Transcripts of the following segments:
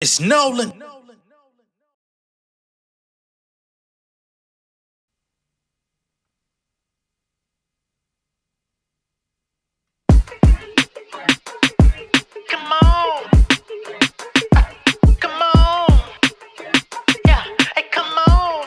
It's Nolan. Come on, come on, yeah, hey, come on,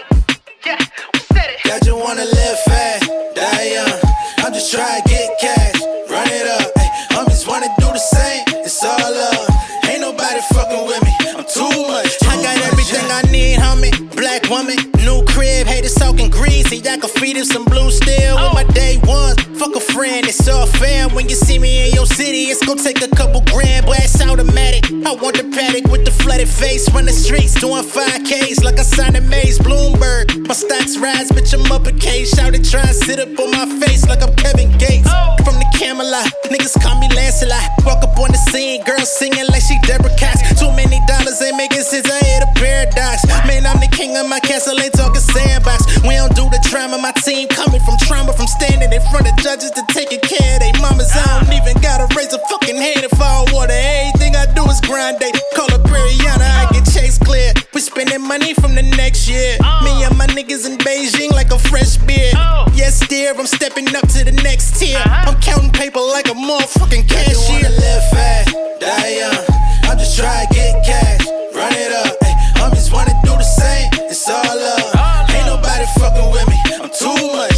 yeah, we said it. I just wanna live fast, die young. I'm just trying to get cash, run it up. Ay, I'm just wanna do the same. It's all love. Ain't nobody fucking with me. I'm too much. I got everything I need, homie. Black woman, new crib, haters talking greasy. I can feed him some blue steel with my day ones. Fuck a friend, it's all fair. When you see me in your city, it's gon' take a couple grand, but it's automatic. I want the paddock with the flooded face. Run the streets doing 5Ks like I signed a Maze Bloomberg. My stocks rise, bitch, I'm up a case. Shout it, try and sit up on my face like I'm Kevin Gates. From the Camelot, niggas call me Lancelot. Walk up on the scene, girl singing like she Deborah Cox. Too many dollars ain't making sense, I hit a paradox. Man, I'm the king of my castle, ain't talking sandbox. We don't do the drama, my team coming from trauma. From standing in front of judges to taking care of they mamas. I don't even gotta raise a fucking hand if I don't water. Everything I do is grind day. Call her Brianna, I get chase clear. We spending money from the next year. Me and my niggas in Beijing like a fresh beer. Yes, dear, I'm stepping up to the next tier. I'm counting paper like a motherfucking cashier. I wanna live fast, die young. I'm just trying to get cash, run it up. Ay, I'm just wanna do the same. It's all love. Ain't nobody fucking with me. I'm too much,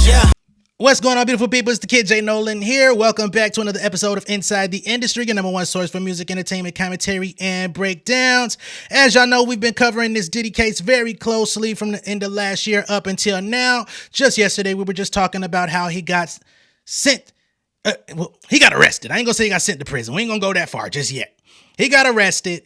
yeah. What's going on, beautiful people? It's the kid J Nolan here. Welcome back to another episode of Inside the Industry, your number one source for music, entertainment, commentary, and breakdowns. As y'all know, we've been covering this Diddy case very closely from the end of last year up until now. Just yesterday, we were just talking about how he got sent. He got arrested. I ain't gonna say he got sent to prison. We ain't gonna go that far just yet. He got arrested,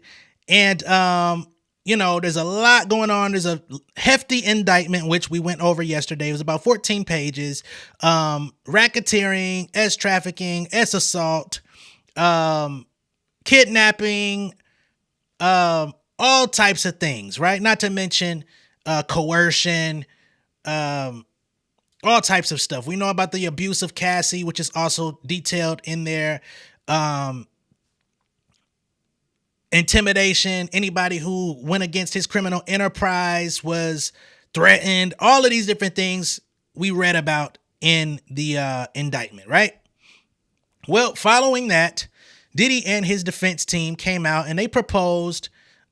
and there's a lot going on. There's a hefty indictment, which we went over yesterday. It was about 14 pages. Racketeering, trafficking, assault, kidnapping, all types of things, right? Not to mention coercion, all types of stuff. We know about the abuse of Cassie, which is also detailed in there. Intimidation, anybody who went against his criminal enterprise was threatened. All of these different things we read about in the indictment, right? Well, following that, Diddy and his defense team came out and they proposed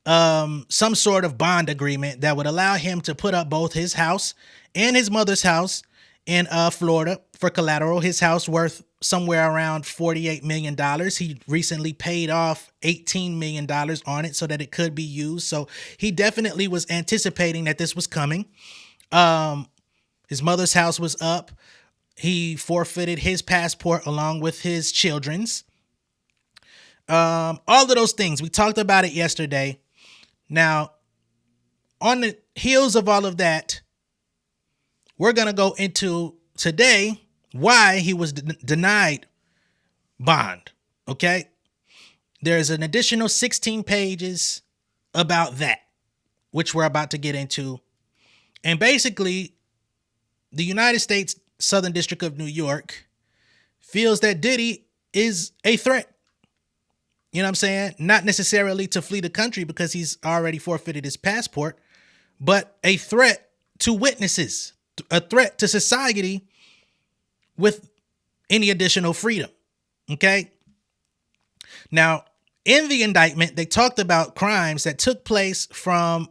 some sort of bond agreement that would allow him to put up both his house and his mother's house in Florida for collateral. His house worth somewhere around $48 million. He recently paid off $18 million on it so that it could be used. So he definitely was anticipating that this was coming. His mother's house was up. He forfeited his passport along with his children's. All of those things. We talked about it yesterday. Now, on the heels of all of that, we're going to go into today why he was denied bond. Okay. There's an additional 16 pages about that, which we're about to get into. And basically, the United States Southern District of New York feels that Diddy is a threat. You know what I'm saying? Not necessarily to flee the country because he's already forfeited his passport, but a threat to witnesses, a threat to society with any additional freedom. Okay. Now, in the indictment, they talked about crimes that took place from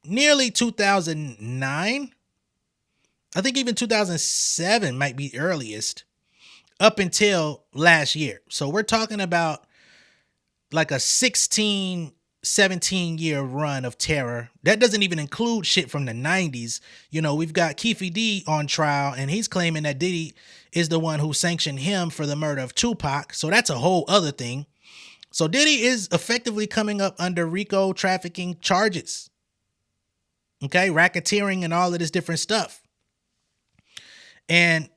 nearly 2009. I think even 2007 might be earliest up until last year. So we're talking about like a 16, 17-year run of terror. That doesn't even include shit from the 90s. You know, we've got Keefe D on trial, and he's claiming that Diddy is the one who sanctioned him for the murder of Tupac. So that's a whole other thing. So Diddy is effectively coming up under RICO trafficking charges. Okay, racketeering and all of this different stuff. And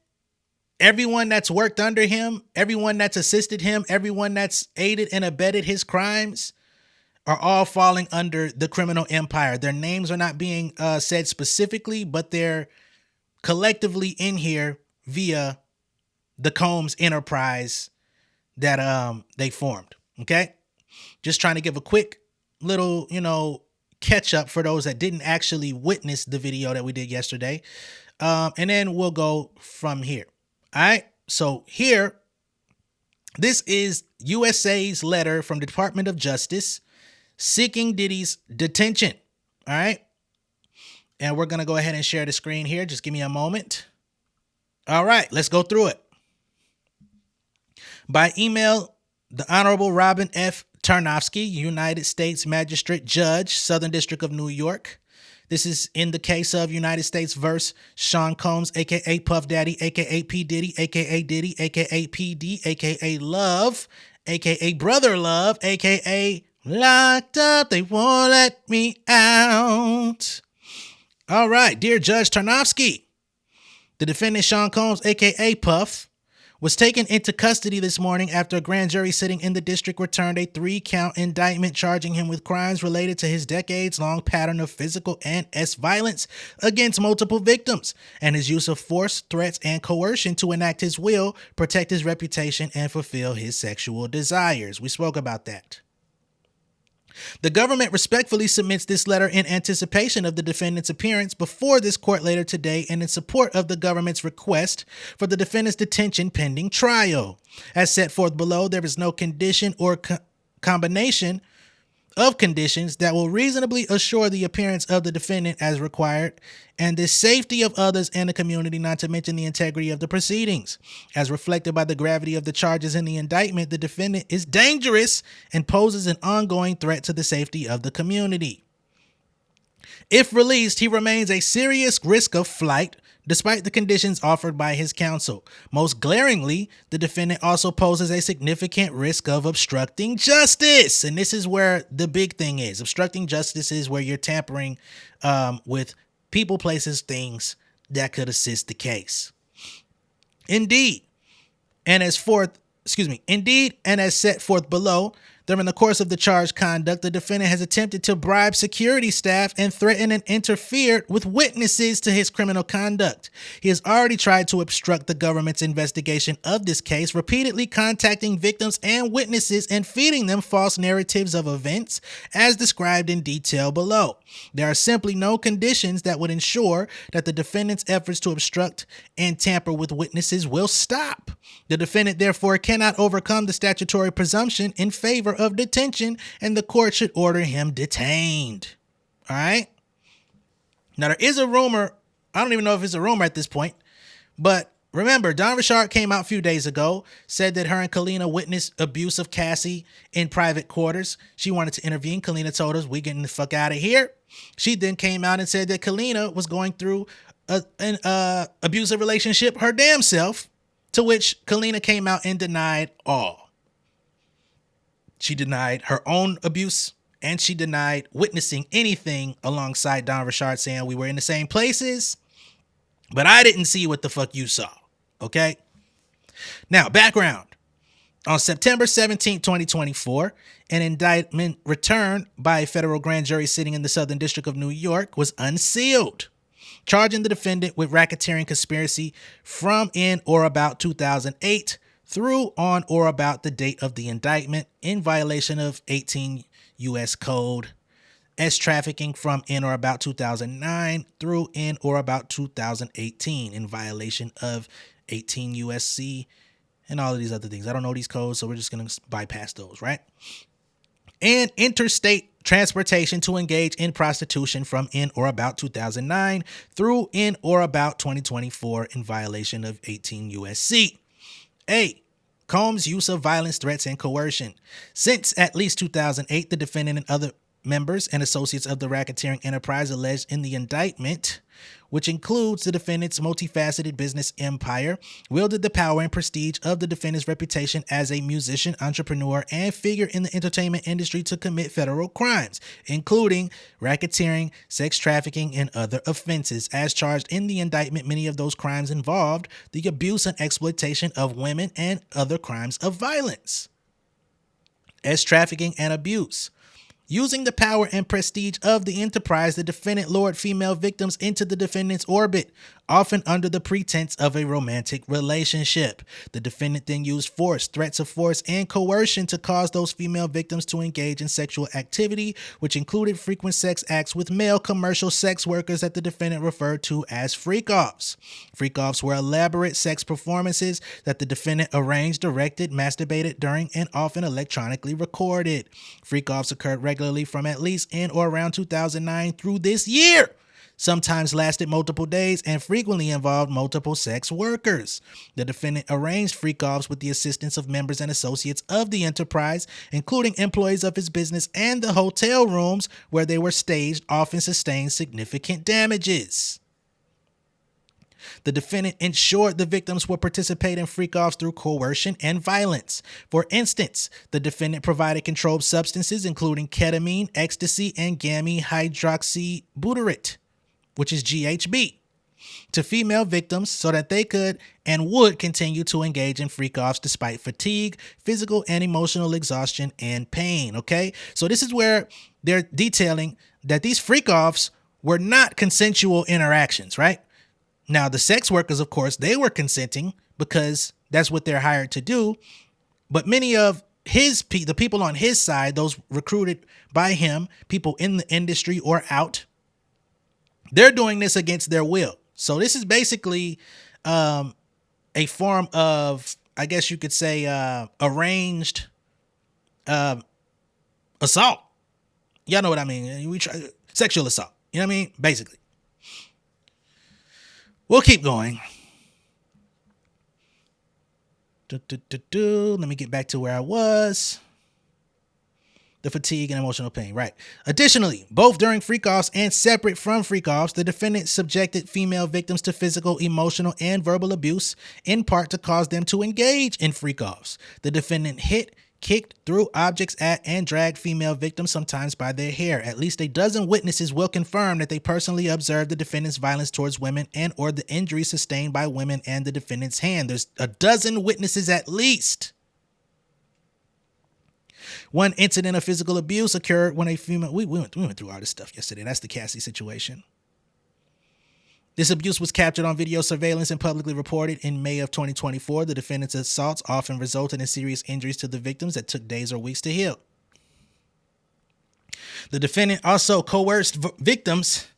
everyone that's worked under him, everyone that's assisted him, everyone that's aided and abetted his crimes are all falling under the criminal empire. Their names are not being said specifically, but they're collectively in here via the Combs enterprise that they formed. Okay. Just trying to give a quick little, catch up for those that didn't actually witness the video that we did yesterday. And then we'll go from here. All right. So here, this is USA's letter from the Department of Justice seeking Diddy's detention. All right. And we're going to go ahead and share the screen here. Just give me a moment. All right. Let's go through it. By email, the Honorable Robin F. Tarnofsky, United States Magistrate Judge, Southern District of New York. This is in the case of United States versus Sean Combs, a.k.a. Puff Daddy, a.k.a. P. Diddy, a.k.a. Diddy, a.k.a. P.D., a.k.a. Love, a.k.a. Brother Love, a.k.a. Locked Up, They Won't Let Me Out. All right, dear Judge Tarnofsky, the defendant Sean Combs, a.k.a. Puff, was taken into custody this morning after a grand jury sitting in the district returned a 3-count indictment charging him with crimes related to his decades-long pattern of physical and violence against multiple victims and his use of force, threats, and coercion to enact his will, protect his reputation, and fulfill his sexual desires. We spoke about that. The government respectfully submits this letter in anticipation of the defendant's appearance before this court later today and in support of the government's request for the defendant's detention pending trial. As set forth below, there is no condition or combination of conditions that will reasonably assure the appearance of the defendant as required and the safety of others and the community, not to mention the integrity of the proceedings. As reflected by the gravity of the charges in the indictment, the defendant is dangerous and poses an ongoing threat to the safety of the community. If released, he remains a serious risk of flight, despite the conditions offered by his counsel. Most glaringly, the defendant also poses a significant risk of obstructing justice. And this is where the big thing is. Obstructing justice is where you're tampering with people, places, things that could assist the case. Indeed, and as set forth below, during the course of the charged conduct, the defendant has attempted to bribe security staff and threaten and interfere with witnesses to his criminal conduct. He has already tried to obstruct the government's investigation of this case, repeatedly contacting victims and witnesses and feeding them false narratives of events, as described in detail below. There are simply no conditions that would ensure that the defendant's efforts to obstruct and tamper with witnesses will stop. The defendant, therefore, cannot overcome the statutory presumption in favor of detention, and the court should order him detained. All right. Now, there is a rumor. I don't even know if it's a rumor at this point, but remember, Don Richard came out a few days ago, said that her and Kalina witnessed abuse of Cassie in private quarters. She wanted to intervene. Kalina told us, we getting the fuck out of here. She then came out and said that Kalina was going through an abusive relationship her damn self, to which Kalina came out and denied all. She denied her own abuse, and she denied witnessing anything alongside Don Richard, saying we were in the same places, but I didn't see what the fuck you saw. Okay? Now, background. On September 17, 2024, an indictment returned by a federal grand jury sitting in the Southern District of New York was unsealed, charging the defendant with racketeering conspiracy from in or about 2008 through on or about the date of the indictment in violation of 18 U.S. Code, as trafficking from in or about 2009 through in or about 2018 in violation of 18 U.S.C. and all of these other things. I don't know these codes, so we're just going to bypass those, right? And interstate transportation to engage in prostitution from in or about 2009 through in or about 2024 in violation of 18 U.S.C. A. Combs' use of violence, threats, and coercion. Since at least 2008, the defendant and other members and associates of the racketeering enterprise alleged in the indictment, which includes the defendant's multifaceted business empire, wielded the power and prestige of the defendant's reputation as a musician, entrepreneur, and figure in the entertainment industry to commit federal crimes, including racketeering, sex trafficking, and other offenses. As charged in the indictment, many of those crimes involved the abuse and exploitation of women and other crimes of violence. As trafficking and abuse. Using the power and prestige of the enterprise, the defendant lured female victims into the defendant's orbit, often under the pretense of a romantic relationship. The defendant then used force, threats of force, and coercion to cause those female victims to engage in sexual activity, which included frequent sex acts with male commercial sex workers that the defendant referred to as freak-offs. Freak-offs were elaborate sex performances that the defendant arranged, directed, masturbated during, and often electronically recorded. Freak-offs occurred regularly from at least in or around 2009 through this year. Sometimes lasted multiple days and frequently involved multiple sex workers. The defendant arranged freak-offs with the assistance of members and associates of the enterprise, including employees of his business, and the hotel rooms where they were staged often sustained significant damages. The defendant ensured the victims would participate in freak-offs through coercion and violence. For instance, the defendant provided controlled substances including ketamine, ecstasy, and gamma hydroxybutyrate, which is GHB, to female victims so that they could and would continue to engage in freak-offs despite fatigue, physical and emotional exhaustion, and pain. Okay, so this is where they're detailing that these freak-offs were not consensual interactions, right? Now, the sex workers, of course, they were consenting because that's what they're hired to do. But many of the people on his side, those recruited by him, people in the industry or out, they're doing this against their will. So this is basically a form of, I guess you could say, arranged assault. Y'all know what I mean? Sexual assault. You know what I mean? Basically. We'll keep going. Let me get back to where I was. The fatigue and emotional pain, right. Additionally, both during freak-offs and separate from freak-offs, the defendant subjected female victims to physical, emotional, and verbal abuse, in part to cause them to engage in freak-offs. The defendant hit, kicked, threw objects at, and dragged female victims, sometimes by their hair. At least a dozen witnesses will confirm that they personally observed the defendant's violence towards women and or the injuries sustained by women and the defendant's hand. There's a dozen witnesses at least. One incident of physical abuse occurred when a female... We went through all this stuff yesterday. That's the Cassie situation. This abuse was captured on video surveillance and publicly reported in May of 2024. The defendant's assaults often resulted in serious injuries to the victims that took days or weeks to heal. The defendant also coerced victims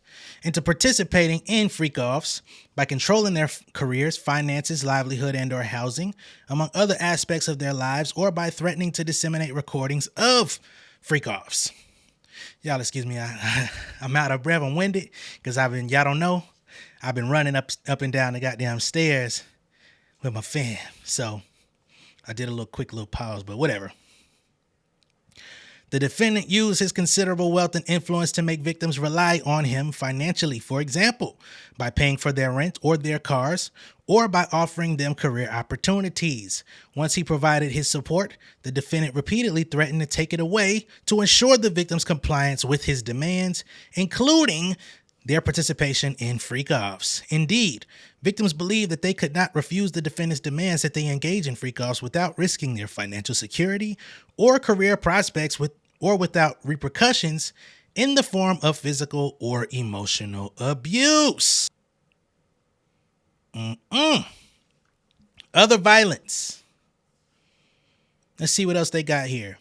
into participating in freak-offs by controlling their careers, finances, livelihood, and or housing, among other aspects of their lives, or by threatening to disseminate recordings of freak-offs. Y'all excuse me, I'm out of breath, I'm winded, because y'all don't know, I've been running up and down the goddamn stairs with my fam. So I did a quick little pause, but whatever. The defendant used his considerable wealth and influence to make victims rely on him financially, for example, by paying for their rent or their cars, or by offering them career opportunities. Once he provided his support, the defendant repeatedly threatened to take it away to ensure the victim's compliance with his demands, including their participation in freak-offs. Indeed, victims believe that they could not refuse the defendant's demands that they engage in freak-offs without risking their financial security or career prospects without repercussions in the form of physical or emotional abuse. Other violence. Let's see what else they got here.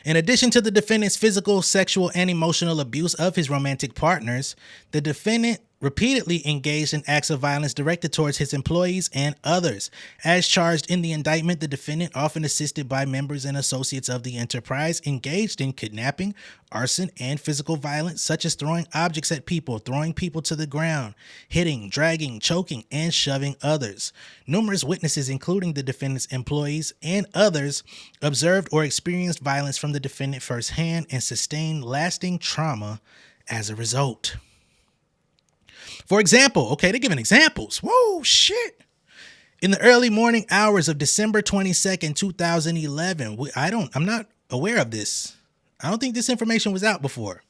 In addition to the defendant's physical, sexual, and emotional abuse of his romantic partners, the defendant repeatedly engaged in acts of violence directed towards his employees and others. As charged in the indictment, the defendant, often assisted by members and associates of the enterprise, engaged in kidnapping, arson, and physical violence, such as throwing objects at people, throwing people to the ground, hitting, dragging, choking, and shoving others. Numerous witnesses, including the defendant's employees and others, observed or experienced violence from the defendant firsthand and sustained lasting trauma as a result. For example, okay, they're giving examples. Whoa, shit. In the early morning hours of December 22nd, 2011, I'm not aware of this. I don't think this information was out before.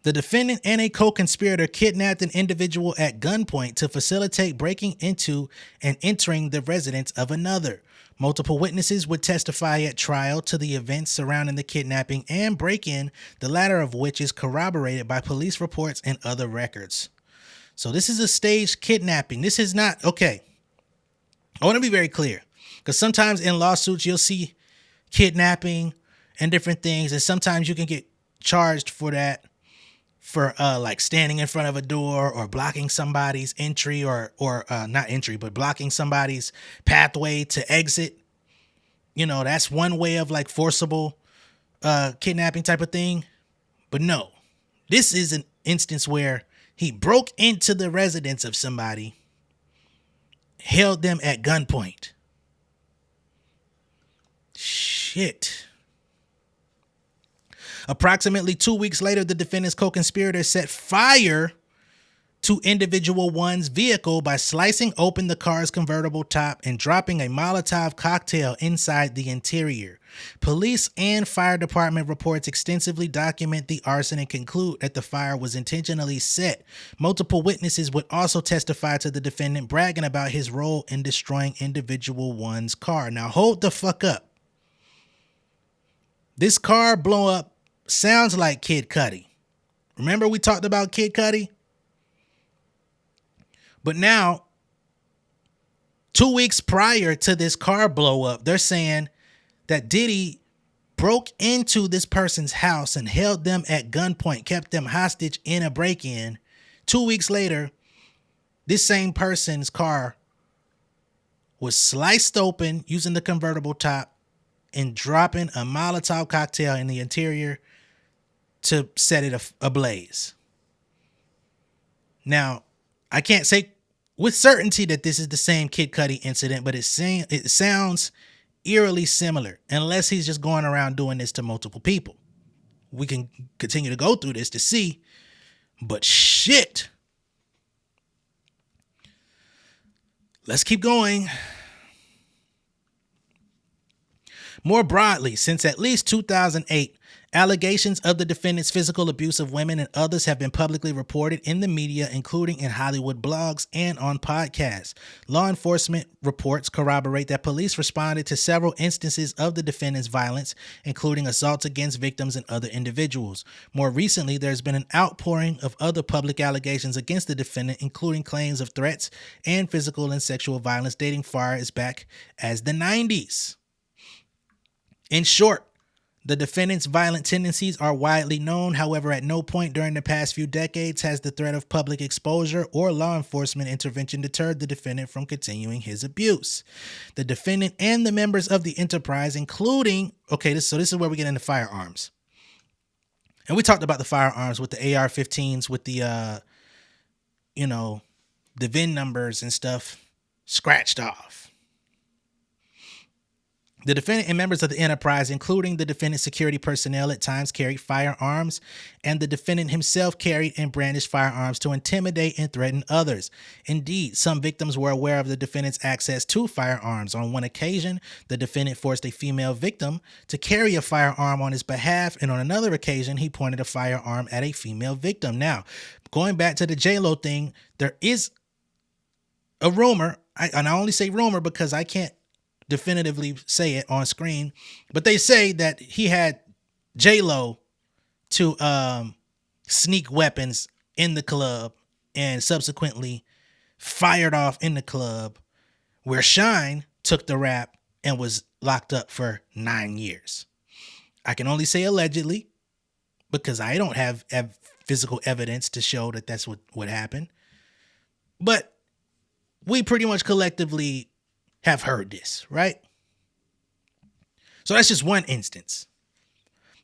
The defendant and a co-conspirator kidnapped an individual at gunpoint to facilitate breaking into and entering the residence of another. Multiple witnesses would testify at trial to the events surrounding the kidnapping and break-in, the latter of which is corroborated by police reports and other records. So this is a staged kidnapping. This is not, okay, I want to be very clear, because sometimes in lawsuits you'll see kidnapping and different things, and sometimes you can get charged for that, for like standing in front of a door or blocking somebody's entry or not entry, but blocking somebody's pathway to exit. You know, that's one way of like forcible kidnapping type of thing. But no, this is an instance where he broke into the residence of somebody, held them at gunpoint. Shit. Approximately 2 weeks later, the defendant's co-conspirator set fire to individual one's vehicle by slicing open the car's convertible top and dropping a Molotov cocktail inside the interior. Police and fire department reports extensively document the arson and conclude that the fire was intentionally set. Multiple witnesses would also testify to the defendant bragging about his role in destroying individual one's car. Now hold the fuck up. This car blow up sounds like Kid Cudi. Remember we talked about Kid Cudi? But now, 2 weeks prior to this car blow up, they're saying that Diddy broke into this person's house and held them at gunpoint, kept them hostage in a break-in. 2 weeks later, this same person's car was sliced open using the convertible top and dropping a Molotov cocktail in the interior to set it ablaze. Now, I can't say with certainty that this is the same Kid Cudi incident, but it sounds eerily similar, unless he's just going around doing this to multiple people. We can continue to go through this to see, but shit. Let's keep going. More broadly, since at least 2008, allegations of the defendant's physical abuse of women and others have been publicly reported in the media, including in Hollywood blogs and on podcasts. Law enforcement reports corroborate that police responded to several instances of the defendant's violence, including assaults against victims and other individuals. More recently, there's been an outpouring of other public allegations against the defendant, including claims of threats and physical and sexual violence dating far as back as the 90s. In short, the defendant's violent tendencies are widely known. However, at no point during the past few decades has the threat of public exposure or law enforcement intervention deterred the defendant from continuing his abuse. The defendant and the members of the enterprise, including, this is where we get into firearms. And we talked about the firearms with the AR-15s, with the, the VIN numbers and stuff scratched off. The defendant and members of the enterprise, including the defendant's security personnel, at times carried firearms, and the defendant himself carried and brandished firearms to intimidate and threaten others. Indeed, some victims were aware of the defendant's access to firearms. On one occasion, the defendant forced a female victim to carry a firearm on his behalf, and on another occasion, he pointed a firearm at a female victim. Now, going back to the J-Lo thing, there is a rumor, and I only say rumor because I can't definitively say it on screen, but they say that he had J-Lo to sneak weapons in the club and subsequently fired off in the club, where Shine took the rap and was locked up for 9 years. I can only say allegedly because I don't have physical evidence to show that that's what happened, but we pretty much collectively have heard this, right? So that's just one instance.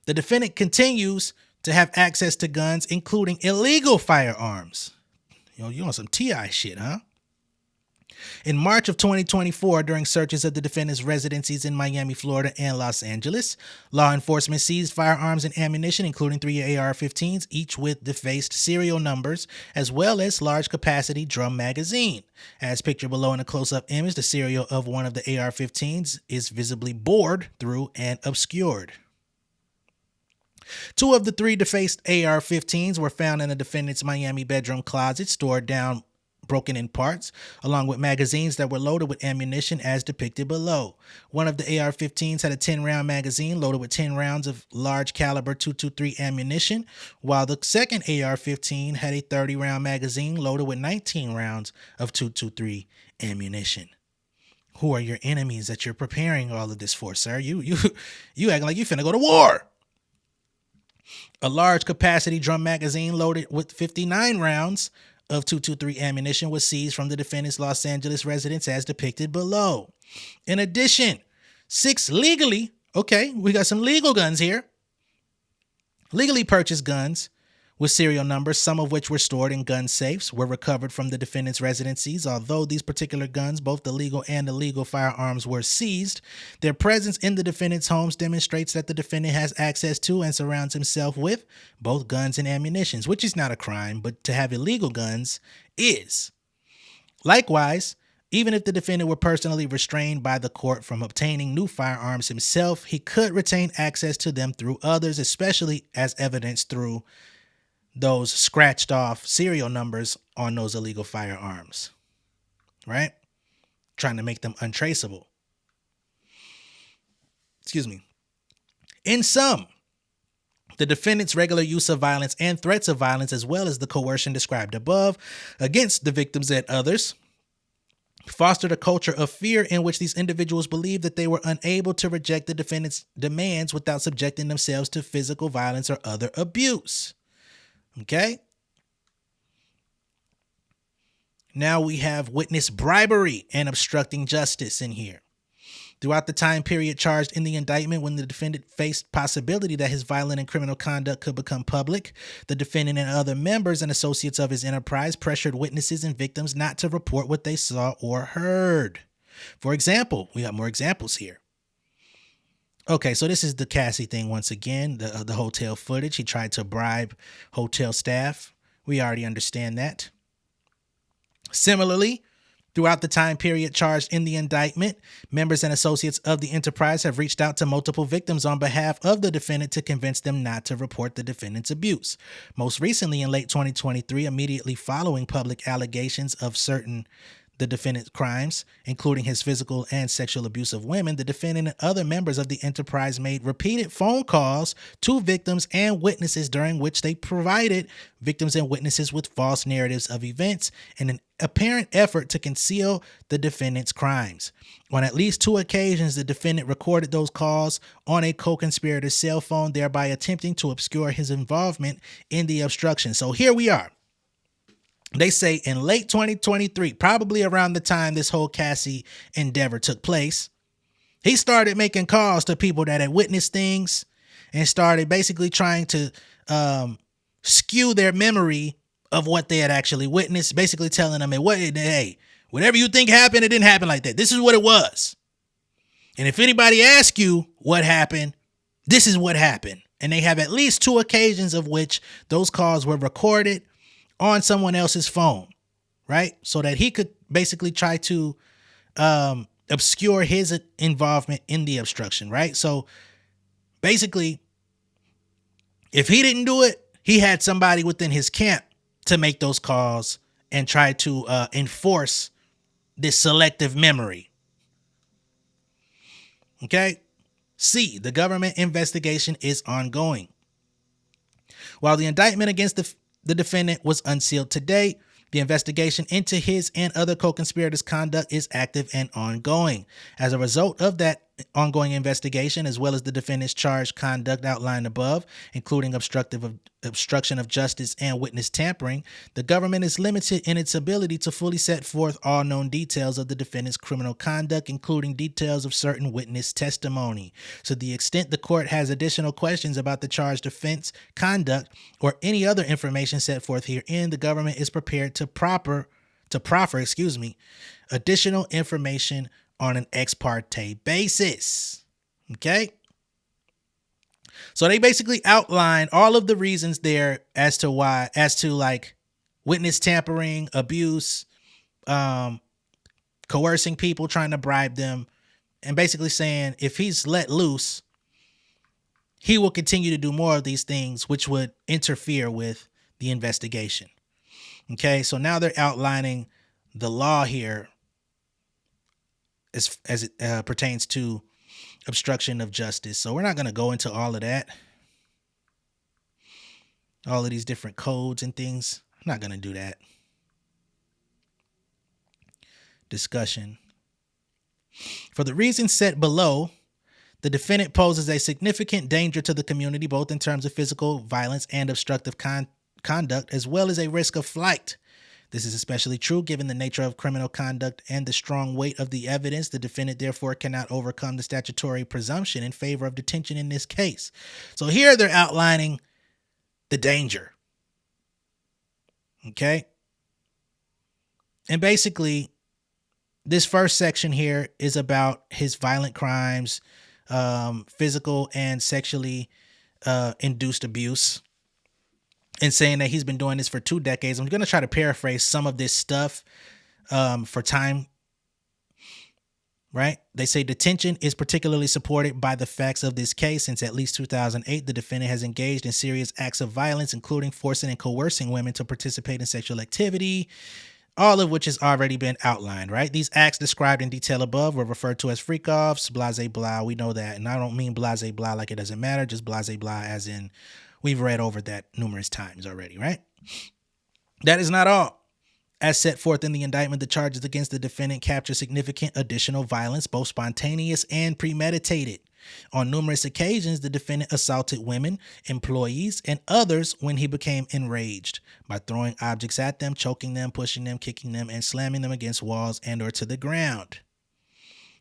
The defendant continues to have access to guns, including illegal firearms. You on some TI shit, huh? In March of 2024, during searches of the defendant's residencies in Miami, Florida, and Los Angeles, law enforcement seized firearms and ammunition, including 3 AR-15s, each with defaced serial numbers, as well as large-capacity drum magazine. As pictured below in a close-up image, the serial of one of the AR-15s is visibly bored through and obscured. Two of the three defaced AR-15s were found in the defendant's Miami bedroom closet, stored down, broken in parts, along with magazines that were loaded with ammunition as depicted below. One of the AR-15s had a 10-round magazine loaded with 10 rounds of large caliber .223 ammunition, while the second AR-15 had a 30-round magazine loaded with 19 rounds of .223 ammunition. Who are your enemies that you're preparing all of this for, sir? You acting like you finna go to war. A large capacity drum magazine loaded with 59 rounds of .223 ammunition was seized from the defendant's Los Angeles residence as depicted below. In addition, 6 legally, we got some legal guns here, legally purchased guns with serial numbers, some of which were stored in gun safes, were recovered from the defendant's residencies. Although these particular guns, both the legal and illegal firearms, were seized, their presence in the defendant's homes demonstrates that the defendant has access to and surrounds himself with both guns and ammunitions, which is not a crime, but to have illegal guns is. Likewise, even if the defendant were personally restrained by the court from obtaining new firearms himself, he could retain access to them through others, especially as evidenced through those scratched off serial numbers on those illegal firearms, right? Trying to make them untraceable. Excuse me. In sum, the defendant's regular use of violence and threats of violence, as well as the coercion described above against the victims and others, fostered a culture of fear in which these individuals believed that they were unable to reject the defendant's demands without subjecting themselves to physical violence or other abuse. Okay. Now we have witness bribery and obstructing justice in here. Throughout the time period charged in the indictment, when the defendant faced possibility that his violent and criminal conduct could become public, the defendant and other members and associates of his enterprise pressured witnesses and victims not to report what they saw or heard. For example, we have more examples here. Okay, so this is the Cassie thing once again, the hotel footage. He tried to bribe hotel staff. We already understand that. Similarly, throughout the time period charged in the indictment, members and associates of the enterprise have reached out to multiple victims on behalf of the defendant to convince them not to report the defendant's abuse. Most recently, in late 2023, immediately following public allegations of the defendant's crimes, including his physical and sexual abuse of women, the defendant and other members of the enterprise made repeated phone calls to victims and witnesses, during which they provided victims and witnesses with false narratives of events in an apparent effort to conceal the defendant's crimes. On at least 2 occasions, the defendant recorded those calls on a co-conspirator's cell phone, thereby attempting to obscure his involvement in the obstruction. So here we are. They say in late 2023, probably around the time this whole Cassie endeavor took place, he started making calls to people that had witnessed things and started basically trying to skew their memory of what they had actually witnessed, basically telling them, hey, whatever you think happened, it didn't happen like that. This is what it was. And if anybody asks you what happened, this is what happened. And they have at least 2 occasions of which those calls were recorded on someone else's phone, right? So that he could basically try to obscure his involvement in the obstruction, right? So basically, if he didn't do it, he had somebody within his camp to make those calls and try to enforce this selective memory. Okay? C, the government investigation is ongoing. While the indictment against the defendant was unsealed today, the investigation into his and other co-conspirators' conduct is active and ongoing. As a result of that ongoing investigation, as well as the defendant's charged conduct outlined above, including obstruction of justice and witness tampering, the government is limited in its ability to fully set forth all known details of the defendant's criminal conduct, including details of certain witness testimony. So, to the extent the court has additional questions about the charged offense, conduct, or any other information set forth herein, the government is prepared to proffer additional information on an ex parte basis. Okay? So they basically outline all of the reasons there as to like witness tampering, abuse, coercing people, trying to bribe them, and basically saying if he's let loose, he will continue to do more of these things, which would interfere with the investigation. Okay, so now they're outlining the law here as it pertains to obstruction of justice. So we're not going to go into all of that, all of these different codes and things. I'm not going to do that. Discussion. For the reasons set below, the defendant poses a significant danger to the community, both in terms of physical violence and obstructive conduct, as well as a risk of flight. This is especially true given the nature of criminal conduct and the strong weight of the evidence. The defendant therefore cannot overcome the statutory presumption in favor of detention in this case. So here they're outlining the danger. Okay? And basically, this first section here is about his violent crimes, physical and sexually induced abuse, and saying that he's been doing this for 2 decades. I'm going to try to paraphrase some of this stuff for time, right? They say detention is particularly supported by the facts of this case. Since at least 2008, the defendant has engaged in serious acts of violence, including forcing and coercing women to participate in sexual activity, all of which has already been outlined, right? These acts described in detail above were referred to as freak-offs, blase blah. We know that. And I don't mean blase blah like it doesn't matter, just blase blah as in we've read over that numerous times already, right? That is not all. As set forth in the indictment, the charges against the defendant capture significant additional violence, both spontaneous and premeditated. On numerous occasions, the defendant assaulted women, employees, and others when he became enraged by throwing objects at them, choking them, pushing them, kicking them, and slamming them against walls and or to the ground.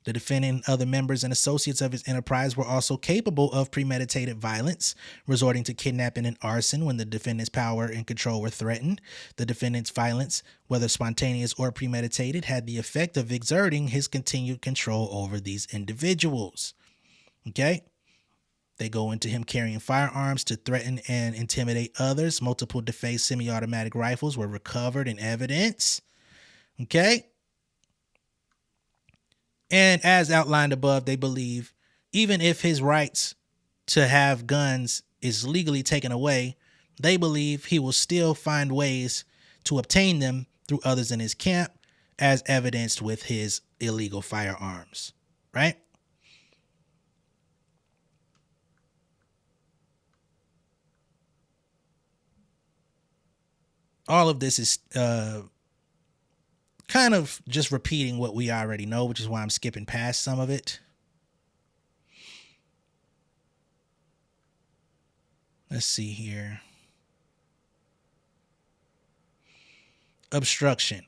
The defendant and other members and associates of his enterprise were also capable of premeditated violence, resorting to kidnapping and arson when the defendant's power and control were threatened. The defendant's violence, whether spontaneous or premeditated, had the effect of exerting his continued control over these individuals. Okay? They go into him carrying firearms to threaten and intimidate others. Multiple defaced semi-automatic rifles were recovered in evidence. Okay? And as outlined above, they believe even if his rights to have guns is legally taken away, they believe he will still find ways to obtain them through others in his camp, as evidenced with his illegal firearms, right? All of this is kind of just repeating what we already know, which is why I'm skipping past some of it. Let's see here. Obstruction.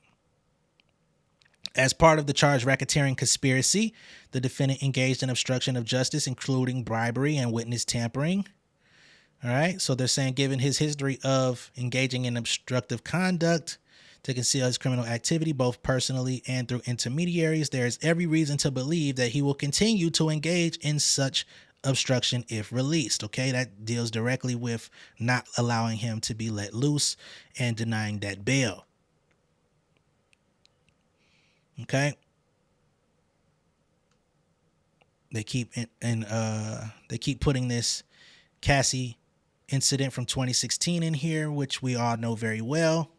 As part of the charged racketeering conspiracy, the defendant engaged in obstruction of justice, including bribery and witness tampering. All right. So they're saying, given his history of engaging in obstructive conduct to conceal his criminal activity, both personally and through intermediaries, there is every reason to believe that he will continue to engage in such obstruction if released. Okay. That deals directly with not allowing him to be let loose and denying that bail. Okay. They keep putting this Cassie incident from 2016 in here, which we all know very well.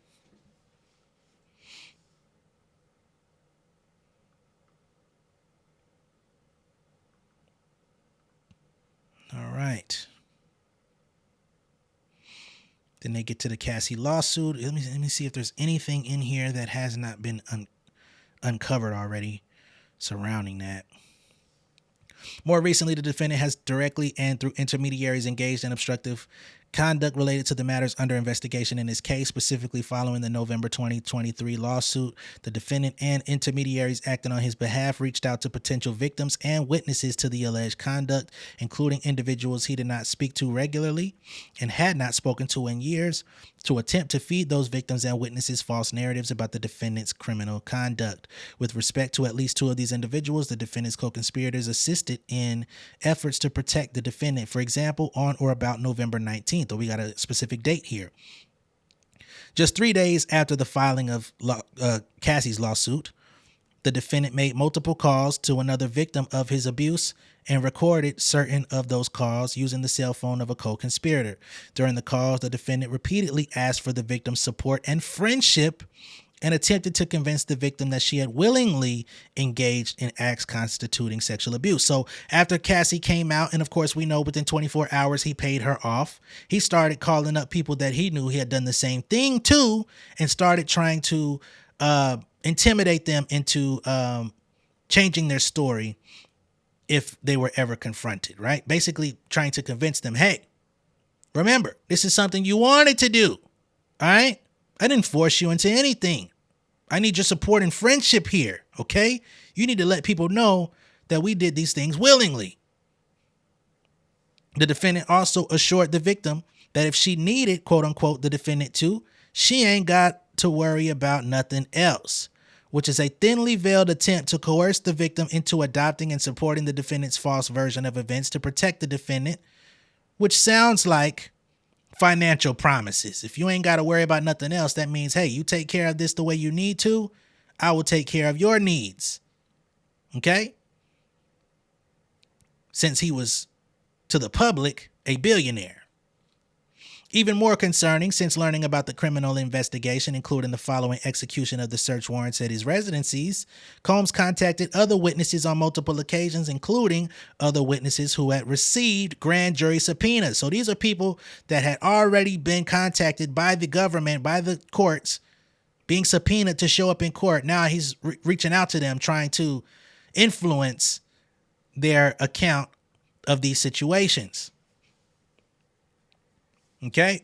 All right. Then they get to the Cassie lawsuit. Let me see if there's anything in here that has not been uncovered already surrounding that. More recently, the defendant has directly and through intermediaries engaged in obstructive conduct related to the matters under investigation in this case. Specifically, following the November 2023 lawsuit, the defendant and intermediaries acting on his behalf reached out to potential victims and witnesses to the alleged conduct, including individuals he did not speak to regularly and had not spoken to in years, to attempt to feed those victims and witnesses false narratives about the defendant's criminal conduct. With respect to at least 2 of these individuals, the defendant's co-conspirators assisted in efforts to protect the defendant. For example, on or about November 19th, or we got a specific date here, just 3 days after the filing of Cassie's lawsuit, The defendant made multiple calls to another victim of his abuse and recorded certain of those calls using the cell phone of a co-conspirator. During the calls, the defendant repeatedly asked for the victim's support and friendship and attempted to convince the victim that she had willingly engaged in acts constituting sexual abuse. So after Cassie came out, and of course we know within 24 hours he paid her off, he started calling up people that he knew he had done the same thing to and started trying to intimidate them into changing their story if they were ever confronted, right? Basically trying to convince them, hey, remember, this is something you wanted to do, all right? I didn't force you into anything. I need your support and friendship here, okay? You need to let people know that we did these things willingly. The defendant also assured the victim that if she needed, quote unquote, the defendant to, she ain't got to worry about nothing else, which is a thinly veiled attempt to coerce the victim into adopting and supporting the defendant's false version of events to protect the defendant, which sounds like financial promises. If you ain't got to worry about nothing else, that means, hey, you take care of this the way you need to, I will take care of your needs. Okay? Since he was, to the public, a billionaire. Even more concerning, since learning about the criminal investigation, including the following execution of the search warrants at his residencies, Combs contacted other witnesses on multiple occasions, including other witnesses who had received grand jury subpoenas. So these are people that had already been contacted by the government, by the courts, being subpoenaed to show up in court. Now he's reaching out to them, trying to influence their account of these situations. Okay.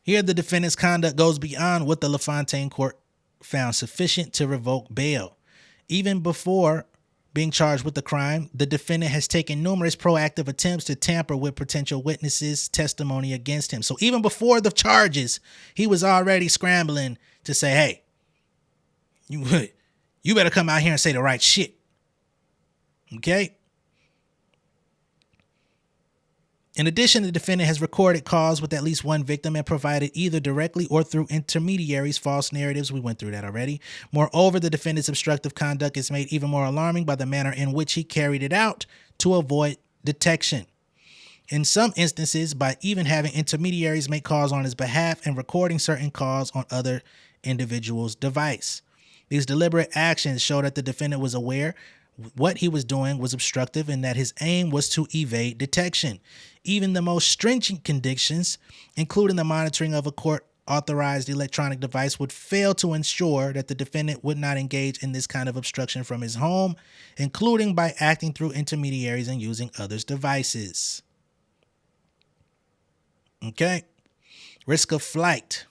Here, the defendant's conduct goes beyond what the LaFontaine court found sufficient to revoke bail. Even before being charged with the crime, the defendant has taken numerous proactive attempts to tamper with potential witnesses' testimony against him. So even before the charges, he was already scrambling to say, hey, you better come out here and say the right shit. Okay? In addition, the defendant has recorded calls with at least one victim and provided either directly or through intermediaries false narratives. We went through that already. Moreover, the defendant's obstructive conduct is made even more alarming by the manner in which he carried it out to avoid detection. In some instances, by even having intermediaries make calls on his behalf and recording certain calls on other individuals' device. These deliberate actions show that the defendant was aware what he was doing was obstructive and that his aim was to evade detection. Even the most stringent conditions, including the monitoring of a court-authorized electronic device, would fail to ensure that the defendant would not engage in this kind of obstruction from his home, including by acting through intermediaries and using others' devices. Okay. Risk of flight.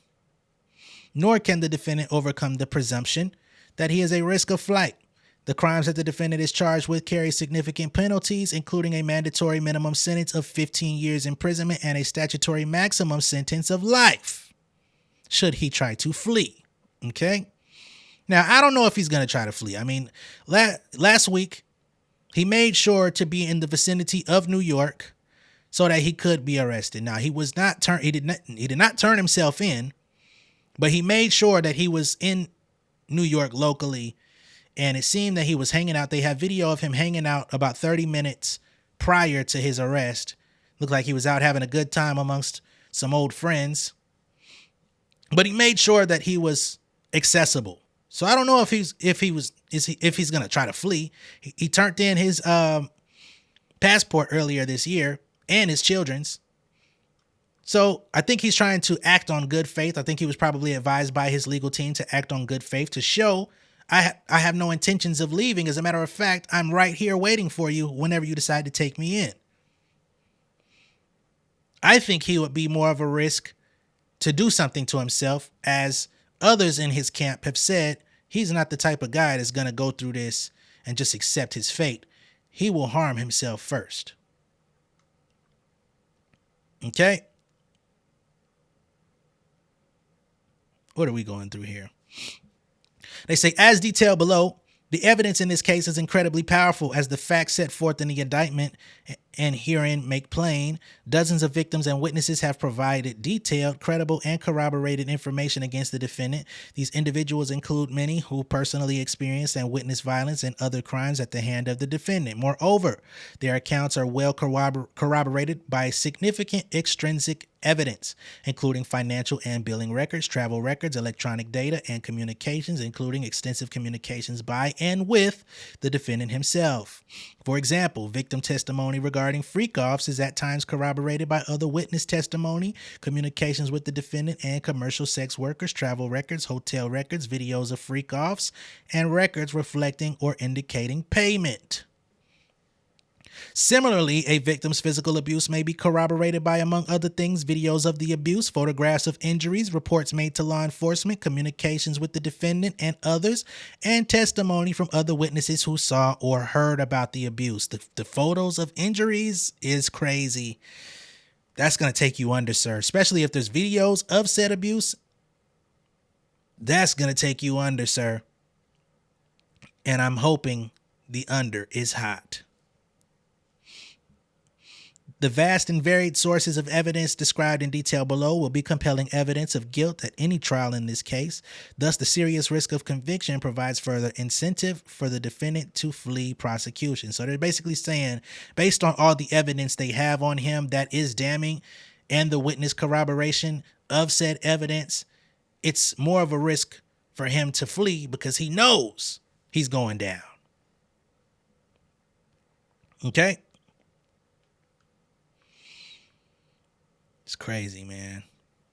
Nor can the defendant overcome the presumption that he is a risk of flight. The crimes that the defendant is charged with carry significant penalties, including a mandatory minimum sentence of 15 years imprisonment and a statutory maximum sentence of life, should he try to flee. Okay? Now, I don't know if he's going to try to flee. I mean, last week, he made sure to be in the vicinity of New York so that he could be arrested. Now, he did not turn himself in, but he made sure that he was in New York locally. And it seemed that he was hanging out. They have video of him hanging out about 30 minutes prior to his arrest. Looked like he was out having a good time amongst some old friends. But he made sure that he was accessible. So I don't know if he's going to try to flee. He turned in his passport earlier this year and his children's. So I think he's trying to act on good faith. I think he was probably advised by his legal team to act on good faith to show I have no intentions of leaving. As a matter of fact, I'm right here waiting for you whenever you decide to take me in. I think he would be more of a risk to do something to himself, as others in his camp have said he's not the type of guy that's going to go through this and just accept his fate. He will harm himself first. Okay? What are we going through here? They say, as detailed below, the evidence in this case is incredibly powerful, as the facts set forth in the indictment and herein make plain, dozens of victims and witnesses have provided detailed, credible, and corroborated information against the defendant. These individuals include many who personally experienced and witnessed violence and other crimes at the hand of the defendant. Moreover, their accounts are well corroborated by significant extrinsic evidence, including financial and billing records, travel records, electronic data, and communications, including extensive communications by and with the defendant himself. For example, victim testimony regarding freak-offs is at times corroborated by other witness testimony, communications with the defendant and commercial sex workers, travel records, hotel records, videos of freak-offs, and records reflecting or indicating payment. Similarly, a victim's physical abuse may be corroborated by, among other things, videos of the abuse, photographs of injuries, reports made to law enforcement, communications with the defendant and others, and testimony from other witnesses who saw or heard about the abuse. The photos of injuries is crazy. That's going to take you under, sir, especially if there's videos of said abuse. That's going to take you under, sir. And I'm hoping the under is hot. The vast and varied sources of evidence described in detail below will be compelling evidence of guilt at any trial in this case. Thus, the serious risk of conviction provides further incentive for the defendant to flee prosecution. So they're basically saying, based on all the evidence they have on him that is damning and the witness corroboration of said evidence, it's more of a risk for him to flee because he knows he's going down. Okay? It's crazy, man.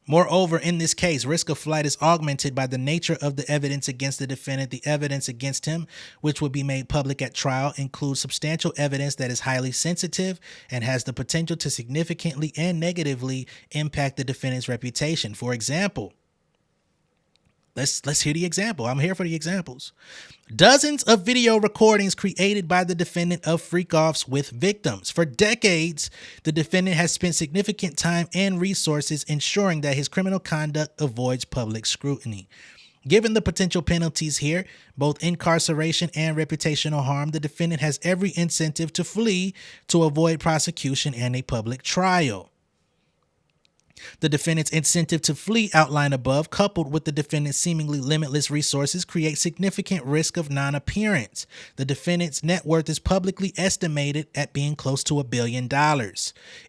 Moreover, in this case, risk of flight is augmented by the nature of the evidence against the defendant. The evidence against him, which will be made public at trial, includes substantial evidence that is highly sensitive and has the potential to significantly and negatively impact the defendant's reputation. For example, let's hear the example. I'm here for the examples. Dozens of video recordings created by the defendant of freak-offs with victims. For decades, the defendant has spent significant time and resources ensuring that his criminal conduct avoids public scrutiny. Given the potential penalties here, both incarceration and reputational harm, the defendant has every incentive to flee to avoid prosecution and a public trial. The defendant's incentive to flee outlined above, coupled with the defendant's seemingly limitless resources, creates significant risk of non-appearance. The defendant's net worth is publicly estimated at being close to $1 billion.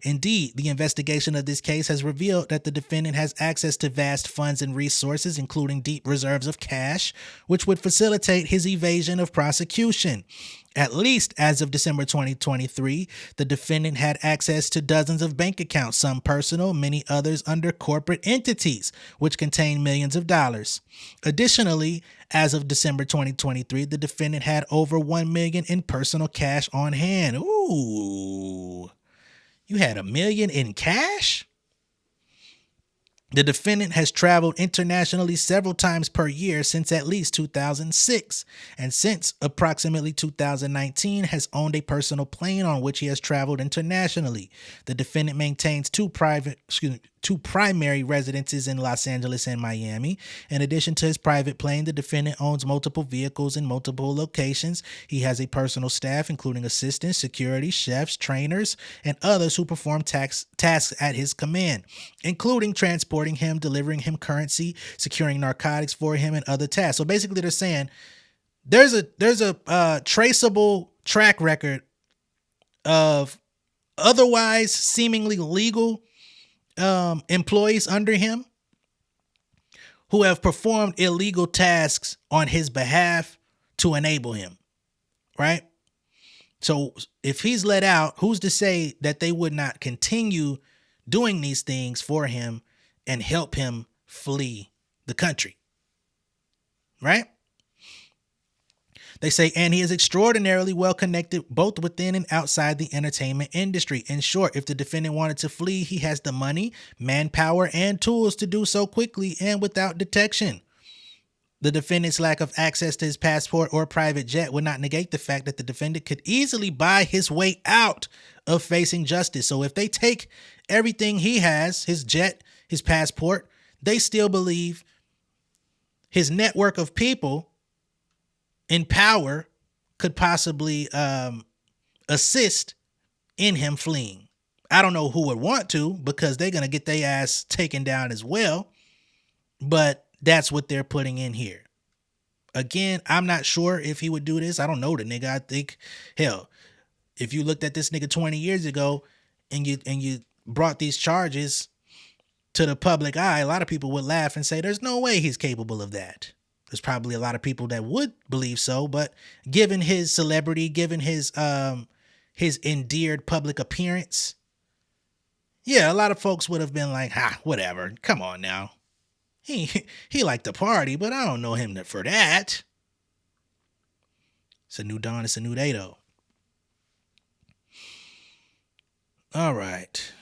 Indeed, the investigation of this case has revealed that the defendant has access to vast funds and resources, including deep reserves of cash, which would facilitate his evasion of prosecution. At least as of December 2023, the defendant had access to dozens of bank accounts, some personal, many others under corporate entities, which contain millions of dollars. Additionally, as of December 2023, the defendant had over $1 million in personal cash on hand. Ooh, you had $1 million in cash? The defendant has traveled internationally several times per year since at least 2006, and since approximately 2019 has owned a personal plane on which he has traveled internationally. The defendant maintains two primary residences in Los Angeles and Miami. In addition to his private plane, the defendant owns multiple vehicles in multiple locations. He has a personal staff, including assistants, security, chefs, trainers, and others who perform tasks at his command, including transporting him, delivering him currency, securing narcotics for him, and other tasks. So basically they're saying there's a traceable track record of otherwise seemingly legal employees under him who have performed illegal tasks on his behalf to enable him, right? So if he's let out, who's to say that they would not continue doing these things for him and help him flee the country, right? They say, and he is extraordinarily well connected both within and outside the entertainment industry. In short, if the defendant wanted to flee, he has the money, manpower, and tools to do so quickly and without detection. The defendant's lack of access to his passport or private jet would not negate the fact that the defendant could easily buy his way out of facing justice. So if they take everything he has, his jet, his passport, they still believe his network of people in power could possibly assist in him fleeing. I don't know who would want to, because they're going to get their ass taken down as well. But that's what they're putting in here. Again, I'm not sure if he would do this. I don't know the nigga. I think, hell, if you looked at this nigga 20 years ago and you brought these charges to the public eye, a lot of people would laugh and say, there's no way he's capable of that. There's probably a lot of people that would believe so, but given his celebrity, given his endeared public appearance, yeah, a lot of folks would have been like, whatever. Come on now. He liked to party, but I don't know him for that. It's a new dawn. It's a new day, though. All right.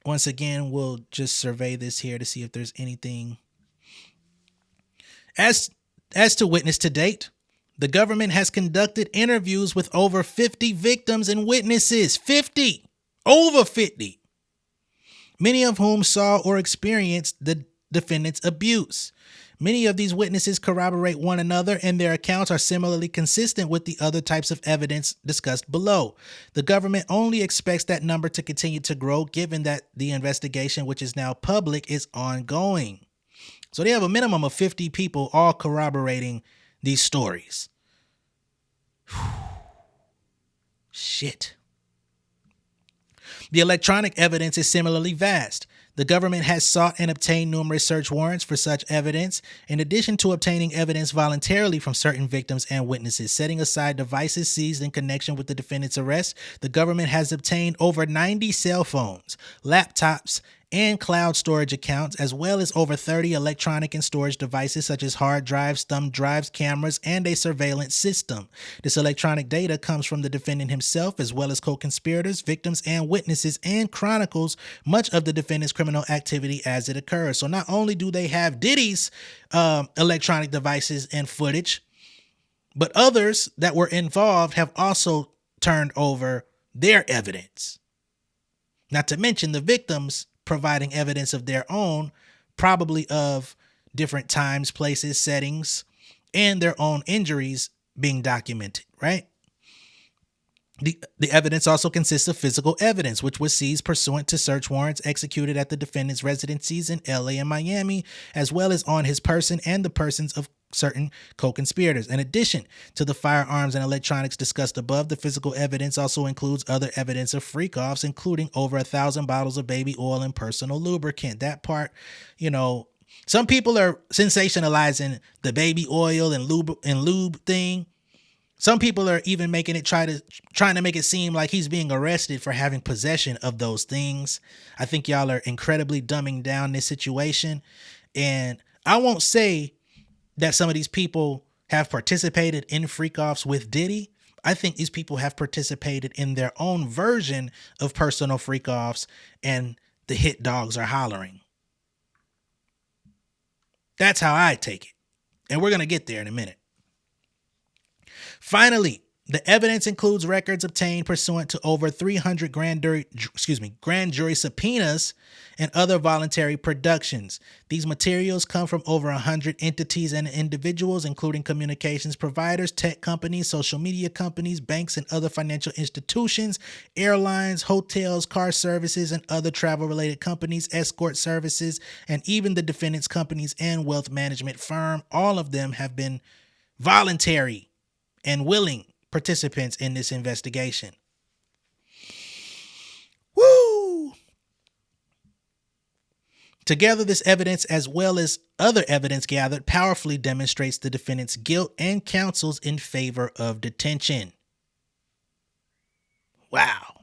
Once again, we'll just survey this here to see if there's anything. As to witness to date, the government has conducted interviews with over 50 victims and witnesses. 50! Over 50! Many of whom saw or experienced the defendant's abuse. Many of these witnesses corroborate one another, and their accounts are similarly consistent with the other types of evidence discussed below. The government only expects that number to continue to grow, given that the investigation, which is now public, is ongoing. So they have a minimum of 50 people all corroborating these stories. Shit. The electronic evidence is similarly vast. The government has sought and obtained numerous search warrants for such evidence, in addition to obtaining evidence voluntarily from certain victims and witnesses. Setting aside devices seized in connection with the defendant's arrest, the government has obtained over 90 cell phones, laptops, and cloud storage accounts, as well as over 30 electronic and storage devices such as hard drives, thumb drives, cameras, and a surveillance system. This electronic data comes from the defendant himself, as well as co-conspirators, victims, and witnesses, and chronicles much of the defendant's criminal activity as it occurs. So not only do they have Diddy's electronic devices and footage, but others that were involved have also turned over their evidence. Not to mention the victims providing evidence of their own, probably of different times, places, settings, and their own injuries being documented, right? The evidence also consists of physical evidence, which was seized pursuant to search warrants executed at the defendant's residencies in LA and Miami, as well as on his person and the persons of certain co-conspirators. In addition to the firearms and electronics discussed above, the physical evidence also includes other evidence of freak-offs, including over 1,000 bottles of baby oil and personal lubricant. That part, some people are sensationalizing the baby oil and lube thing. Some people are even making it trying to make it seem like he's being arrested for having possession of those things. I think y'all are incredibly dumbing down this situation. And I won't say that some of these people have participated in freak-offs with Diddy. I think these people have participated in their own version of personal freak-offs, and the hit dogs are hollering. That's how I take it. And we're going to get there in a minute. Finally, the evidence includes records obtained pursuant to over 300 grand jury subpoenas and other voluntary productions. These materials come from over 100 entities and individuals, including communications providers, tech companies, social media companies, banks and other financial institutions, airlines, hotels, car services, and other travel-related companies, escort services, and even the defendant's companies and wealth management firm. All of them have been voluntary and willing participants in this investigation. Woo! Together, this evidence, as well as other evidence gathered, powerfully demonstrates the defendant's guilt and counsels in favor of detention. Wow.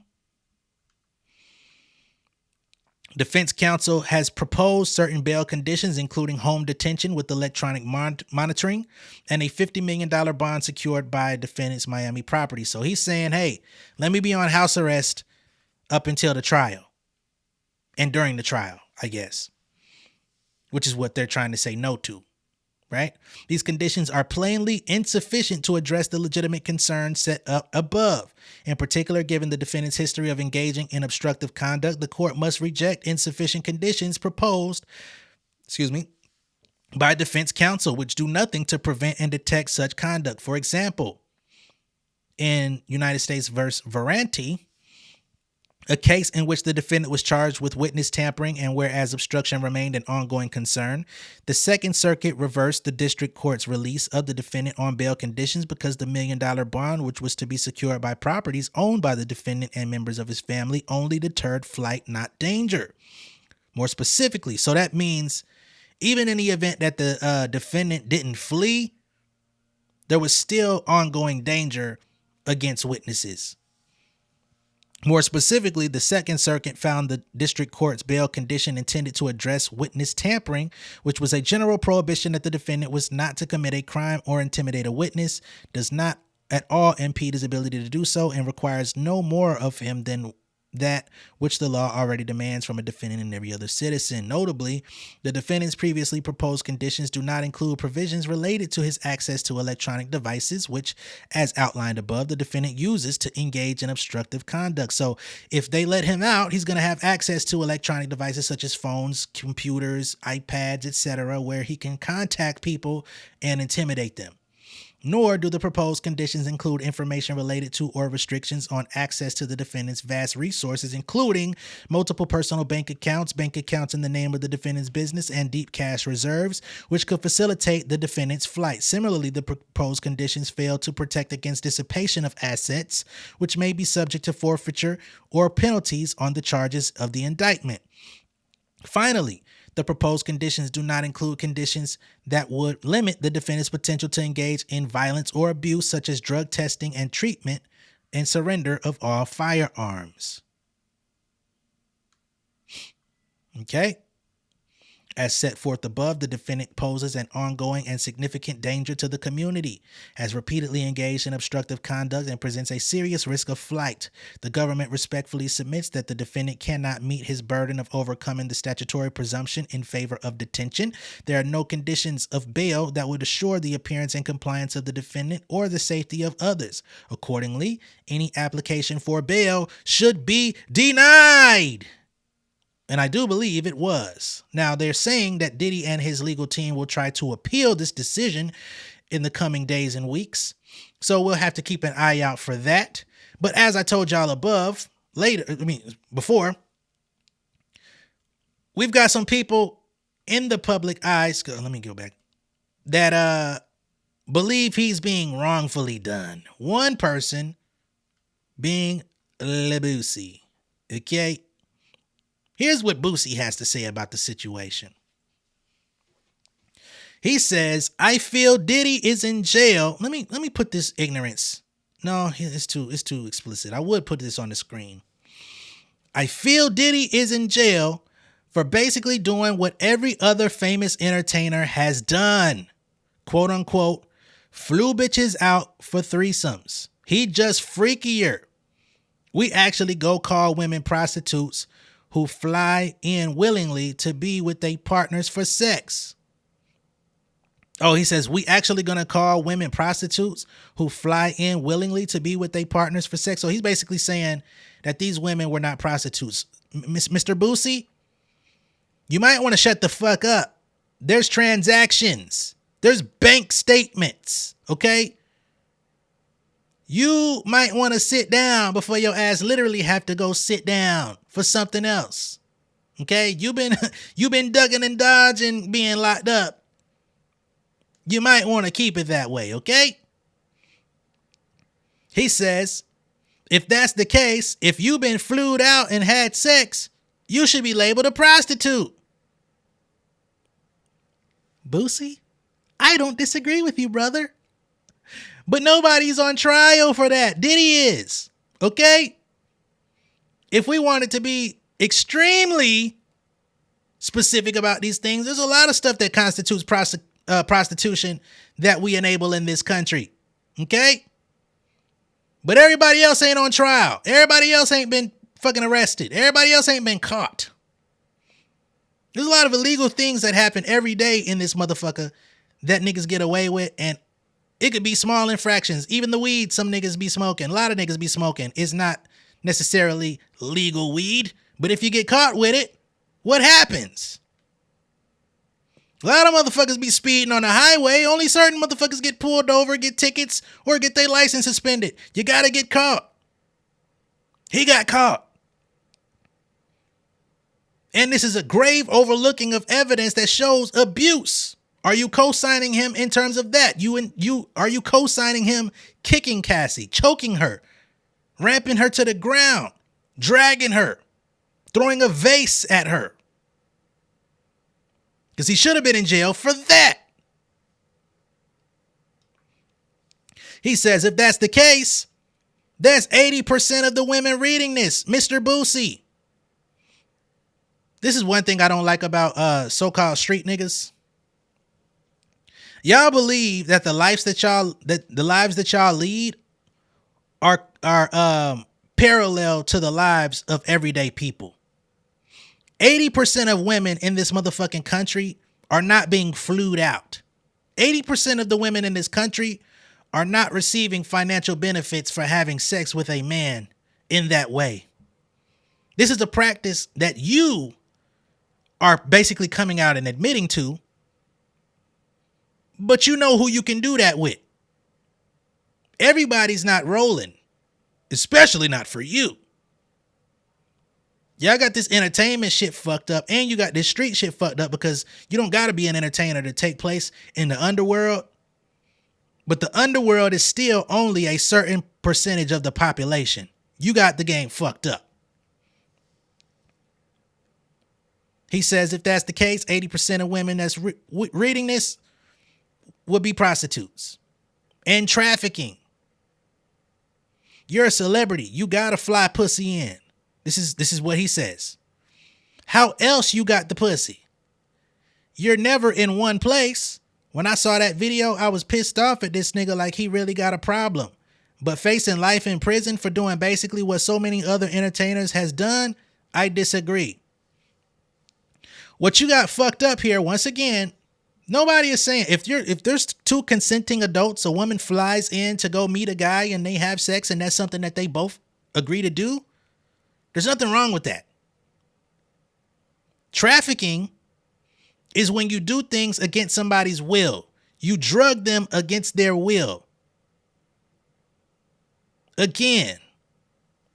Defense counsel has proposed certain bail conditions, including home detention with electronic monitoring and a $50 million bond secured by defendant's Miami property. So he's saying, hey, let me be on house arrest up until the trial and during the trial, I guess, which is what they're trying to say no to, right? These conditions are plainly insufficient to address the legitimate concerns set up above. In particular, given the defendant's history of engaging in obstructive conduct, the court must reject insufficient conditions proposed, by defense counsel, which do nothing to prevent and detect such conduct. For example, in United States versus Varanti, a case in which the defendant was charged with witness tampering and whereas obstruction remained an ongoing concern, the Second Circuit reversed the district court's release of the defendant on bail conditions because the $1 million bond, which was to be secured by properties owned by the defendant and members of his family, only deterred flight, not danger. More specifically, so that means even in the event that the defendant didn't flee, there was still ongoing danger against witnesses. More specifically, the Second Circuit found the district court's bail condition intended to address witness tampering, which was a general prohibition that the defendant was not to commit a crime or intimidate a witness, does not at all impede his ability to do so, and requires no more of him than that which the law already demands from a defendant and every other citizen. Notably, the defendant's previously proposed conditions do not include provisions related to his access to electronic devices, which, as outlined above, the defendant uses to engage in obstructive conduct. So if they let him out, he's going to have access to electronic devices such as phones, computers, iPads, etc., where he can contact people and intimidate them. Nor do the proposed conditions include information related to or restrictions on access to the defendant's vast resources, including multiple personal bank accounts in the name of the defendant's business, and deep cash reserves, which could facilitate the defendant's flight. Similarly, the proposed conditions fail to protect against dissipation of assets, which may be subject to forfeiture or penalties on the charges of the indictment. Finally, the proposed conditions do not include conditions that would limit the defendant's potential to engage in violence or abuse, such as drug testing and treatment and surrender of all firearms. Okay? As set forth above, the defendant poses an ongoing and significant danger to the community, has repeatedly engaged in obstructive conduct, and presents a serious risk of flight. The government respectfully submits that the defendant cannot meet his burden of overcoming the statutory presumption in favor of detention. There are no conditions of bail that would assure the appearance and compliance of the defendant or the safety of others. Accordingly, any application for bail should be denied. And I do believe it was. Now, they're saying that Diddy and his legal team will try to appeal this decision in the coming days and weeks. So we'll have to keep an eye out for that. But as I told y'all before, we've got some people in the public eyes, let me go back, that believe he's being wrongfully done. One person being Boosie. Okay? Here's what Boosie has to say about the situation. He says, I feel Diddy is in jail. Let me put this ignorance. No, it's too explicit. I would put this on the screen. I feel Diddy is in jail for basically doing what every other famous entertainer has done. Quote unquote, flew bitches out for threesomes. He just freakier. We actually go call women prostitutes who fly in willingly to be with their partners for sex. Oh, he says, we actually going to call women prostitutes who fly in willingly to be with their partners for sex. So he's basically saying that these women were not prostitutes. Mr. Boosie, you might want to shut the fuck up. There's transactions. There's bank statements. Okay? You might want to sit down before your ass literally have to go sit down for something else. Okay? You've been ducking and dodging being locked up. You might want to keep it that way, okay? He says, if that's the case, if you've been flued out and had sex, you should be labeled a prostitute. Boosie, I don't disagree with you, brother. But nobody's on trial for that. Diddy is. Okay? If we wanted to be extremely specific about these things, there's a lot of stuff that constitutes prostitution that we enable in this country. Okay? But everybody else ain't on trial. Everybody else ain't been fucking arrested. Everybody else ain't been caught. There's a lot of illegal things that happen every day in this motherfucker that niggas get away with, and it could be small infractions. Even the weed some niggas be smoking. A lot of niggas be smoking. It's not necessarily legal weed. But if you get caught with it, what happens? A lot of motherfuckers be speeding on the highway. Only certain motherfuckers get pulled over, get tickets, or get their license suspended. You gotta get caught. He got caught. And this is a grave overlooking of evidence that shows abuse. Are you co-signing him in terms of that? Are you co-signing him kicking Cassie, choking her, ramping her to the ground, dragging her, throwing a vase at her? Because he should have been in jail for that. He says if that's the case, there's 80% of the women reading this. Mr. Boosie. This is one thing I don't like about so-called street niggas. Y'all believe that the lives that y'all lead are parallel to the lives of everyday people. 80% of women in this motherfucking country are not being flued out. 80% of the women in this country are not receiving financial benefits for having sex with a man in that way. This is a practice that you are basically coming out and admitting to, but you know who you can do that with. Everybody's not rolling, especially not for you. Y'all got this entertainment shit fucked up, and you got this street shit fucked up because you don't got to be an entertainer to take place in the underworld. But the underworld is still only a certain percentage of the population. You got the game fucked up. He says if that's the case, 80% of women that's reading this would be prostitutes and trafficking. You're a celebrity. You got to fly pussy in. This is what he says. How else you got the pussy? You're never in one place. When I saw that video, I was pissed off at this nigga like he really got a problem. But facing life in prison for doing basically what so many other entertainers has done, I disagree. What you got fucked up here, once again, nobody is saying if there's two consenting adults, a woman flies in to go meet a guy and they have sex and that's something that they both agree to do, there's nothing wrong with that. Trafficking is when you do things against somebody's will. You drug them against their will. Again,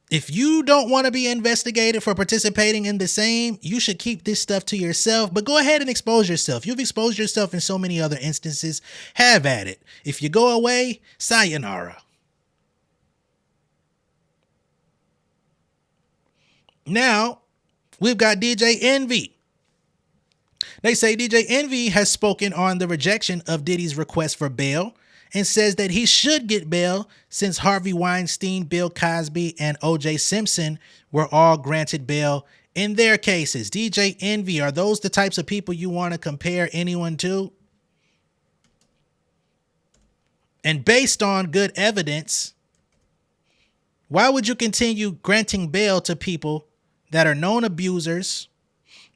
if you don't want to be investigated for participating in the same, you should keep this stuff to yourself, but go ahead and expose yourself. You've exposed yourself in so many other instances. Have at it. If you go away, sayonara. Now, we've got DJ Envy. They say DJ Envy has spoken on the rejection of Diddy's request for bail and says that he should get bail since Harvey Weinstein, Bill Cosby, and O.J. Simpson were all granted bail in their cases. DJ Envy, are those the types of people you want to compare anyone to? And based on good evidence, why would you continue granting bail to people that are known abusers?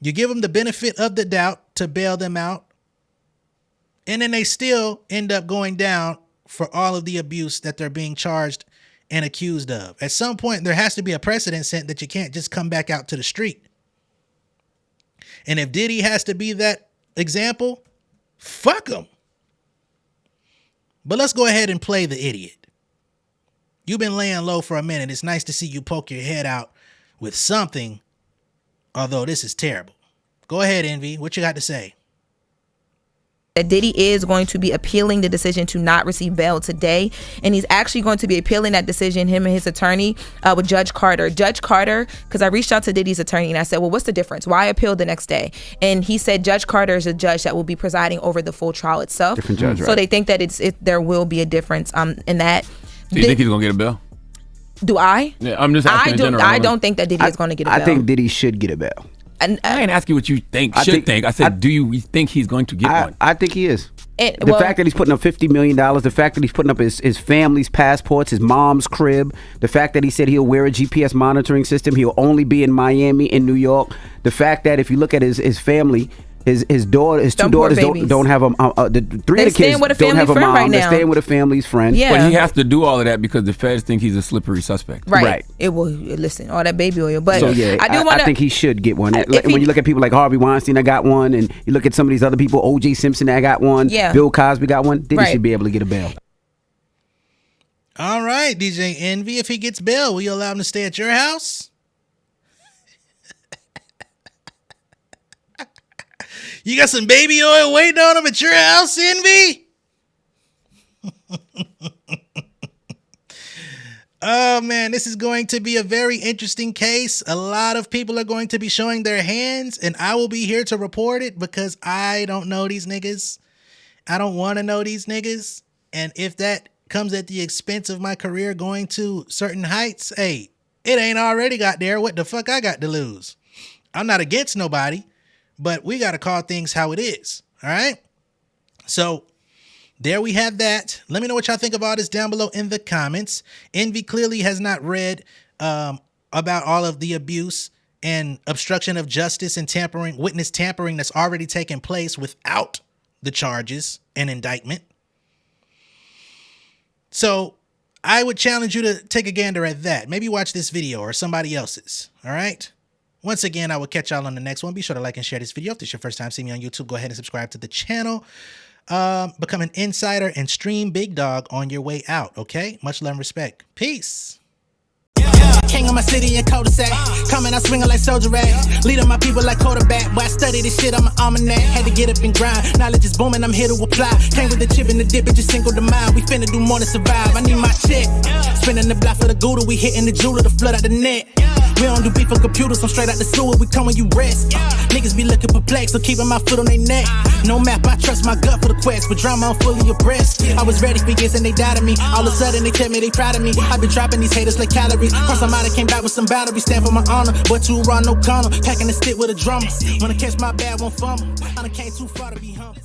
You give them the benefit of the doubt to bail them out, and then they still end up going down for all of the abuse that they're being charged and accused of. At some point, there has to be a precedent set that you can't just come back out to the street. And if Diddy has to be that example, fuck him. But let's go ahead and play the idiot. You've been laying low for a minute. It's nice to see you poke your head out with something, although this is terrible. Go ahead, Envy. What you got to say? That Diddy is going to be appealing the decision to not receive bail today, and he's actually going to be appealing that decision, him and his attorney, with Judge Carter. Judge Carter, because I reached out to Diddy's attorney and I said, well, what's the difference? Why appeal the next day? And he said Judge Carter is a judge that will be presiding over the full trial itself. Different judge, right? So they think that there will be a difference in that. Do you think he's going to get a bail? Do I? Yeah, I'm just asking in general. I don't think that Diddy is going to get a bail. I think Diddy should get a bail. And I ain't asking what you think. I said, do you think he's going to get one? I think he is. The fact that he's putting up $50 million, the fact that he's putting up his family's passports, his mom's crib, the fact that he said he'll wear a GPS monitoring system, he'll only be in Miami, in New York, the fact that if you look at his family, His two daughters don't have the three of the kids don't have a mom. Right, they're staying with a family's friend. Yeah. But he has to do all of that because the feds think he's a slippery suspect. Right. It will listen, all that baby oil. But so yeah, I think he should get one. When you look at people like Harvey Weinstein, I got one, and you look at some of these other people, O.J. Simpson, I got one. Yeah. Bill Cosby got one. Then he should be able to get a bail. All right, DJ Envy. If he gets bail, will you allow him to stay at your house? You got some baby oil waiting on him at your house, Envy? Oh, man, this is going to be a very interesting case. A lot of people are going to be showing their hands, and I will be here to report it because I don't know these niggas. I don't want to know these niggas. And if that comes at the expense of my career going to certain heights, hey, it ain't already got there. What the fuck I got to lose? I'm not against nobody. But we got to call things how it is. All right. So there we have that. Let me know what y'all think of all this down below in the comments. Envy clearly has not read about all of the abuse and obstruction of justice and tampering, witness tampering that's already taken place without the charges and indictment. So I would challenge you to take a gander at that. Maybe watch this video or somebody else's. All right. Once again, I will catch y'all on the next one. Be sure to like and share this video. If this is your first time seeing me on YouTube, go ahead and subscribe to the channel. Become an insider and stream Big Dog on your way out, okay? Much love and respect. Peace. King of my city and cul-de-sac. Coming out swinging like soldier rag. Leading my people like quarterback. Boy, I study this shit, I'm an almanac. Had to get up and grind. Knowledge is booming, I'm here to apply. Came with the chip and the dip, it just single the mind. We finna do more than survive. I need my check. Spinning the block for the Gouda. We hitting the jeweler to flood out the net. We don't do beef on computers, I'm straight out the sewer. We come when you rest. Niggas be looking perplexed, so keeping my foot on their neck. No map, I trust my gut for the quest. But drama, I'm fully abreast. I was ready for years and they died of me. All of a sudden they tell me they proud of me. I been dropping these haters like calories. Cross them out, I came back with some boundaries. Stand for my honor, but too raw, no corner. Packing the stick with a drummer. Wanna catch my bad, won't fumble. I done came too far to be humble.